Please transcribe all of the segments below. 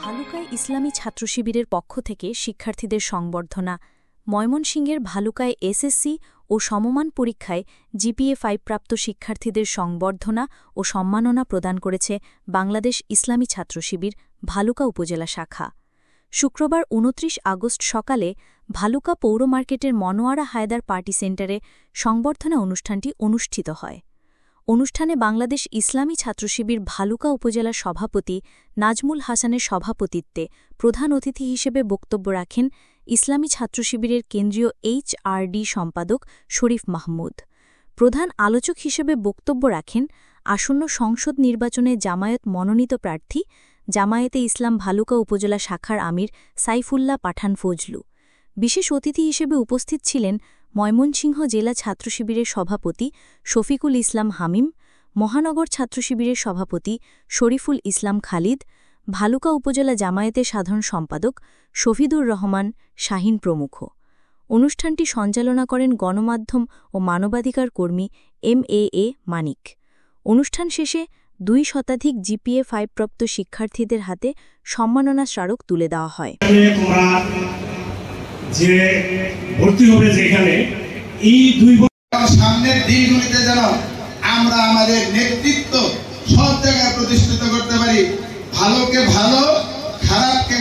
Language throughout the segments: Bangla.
ভালুকায় ইসলামী ছাত্র শিবিরের পক্ষ থেকে শিক্ষার্থীদের সংবর্ধনা। ময়মনসিংহের ভালুকায় এসএসসি ও সমমান পরীক্ষায় জিপিএ-5 প্রাপ্ত শিক্ষার্থীদের সংবর্ধনা ও সম্মাননা প্রদান করেছে বাংলাদেশ ইসলামী ছাত্র শিবির ভালুকা উপজেলা শাখা। শুক্রবার ২৯ আগস্ট সকালে ভালুকা পৌর মার্কেটের মনোয়ারা হায়দার পার্টি সেন্টারে সংবর্ধনা অনুষ্ঠানটি অনুষ্ঠিত হয়। অনুষ্ঠানে বাংলাদেশ ইসলামী ছাত্র শিবির ভালুকা উপজেলার সভাপতি নাজমুল হাসানের সভাপতিত্বে প্রধান অতিথি হিসেবে বক্তব্য রাখেন ইসলামী ছাত্র শিবিরের কেন্দ্রীয় এইচআরডি সম্পাদক শরীফ মাহমুদ। প্রধান আলোচক হিসেবে বক্তব্য রাখেন আসন্ন সংসদ নির্বাচনে জামায়াত মনোনীত প্রার্থী জামায়াতে ইসলাম ভালুকা উপজেলা শাখার আমির সাইফুল্লাহ পাঠান ফজলু। বিশেষ অতিথি হিসেবে উপস্থিত ছিলেন ময়মনসিংহ জেলা ছাত্র শিবিরের সভাপতি শফিকুল ইসলাম হামিম, মহানগর ছাত্র শিবিরের সভাপতি শরীফুল ইসলাম খালিদ, ভালুকা উপজেলা জামায়াতের সাধারণ সম্পাদক শফিদুর রহমান শাহিন প্রমুখ। অনুষ্ঠানটি সঞ্চালনা করেন গণমাধ্যম ও মানবাধিকার কর্মী MAA মানিক। অনুষ্ঠান শেষে ২ শতাধিক জিপিএ-5 প্রাপ্ত শিক্ষার্থীদের হাতে সম্মাননা স্মারক তুলে দেওয়া হয়। যে ভর্তি হবে যেখানে এই ২ সামনের দিনগুলিতে যেন আমরা আমাদের নেতৃত্ব সব জায়গায় প্রতিষ্ঠিত করতে পারি, ভালোকে ভালো, খারাপকে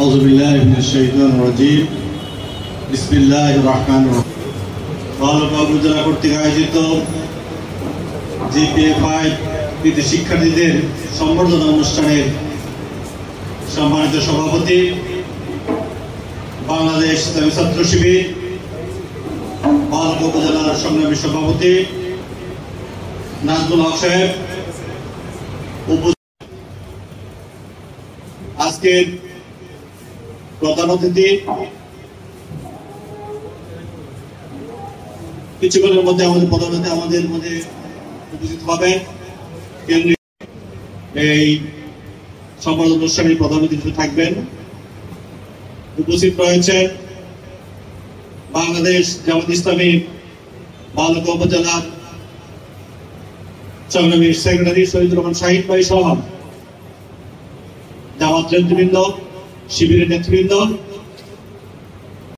আউযু বিল্লাহি মিনাশ শাইতানির রাজীম। বিসমিল্লাহির রহমানির রহিম। ভালুকা উপজেলা কর্তৃক আয়োজিত জিপিএ-5 কৃতি শিক্ষার্থীদের সম্বর্ধনা অনুষ্ঠানের সম্মানিত সভাপতি বাংলাদেশ ইসলামী ছাত্র শিবির ভালুকা উপজেলার সংগ্রামী সভাপতি নাজমুল হক সাহেব, আজকের প্রধান অতিথি কিছুক্ষণের মধ্যে আমাদের মধ্যে উপস্থিত হবেন। এই সম্বর্ধনা অনুষ্ঠানের প্রধান অতিথি থাকবেন। উপস্থিত রয়েছে বাংলাদেশ জামায়াত ইসলামী ভালুকা উপজেলার সংগ্রামী সেক্রেটারি শহীদুর রহমান শাহিদ ভাই সহ জামাত নেতৃবৃন্দ, শিবিরের নেতৃবৃন্দ,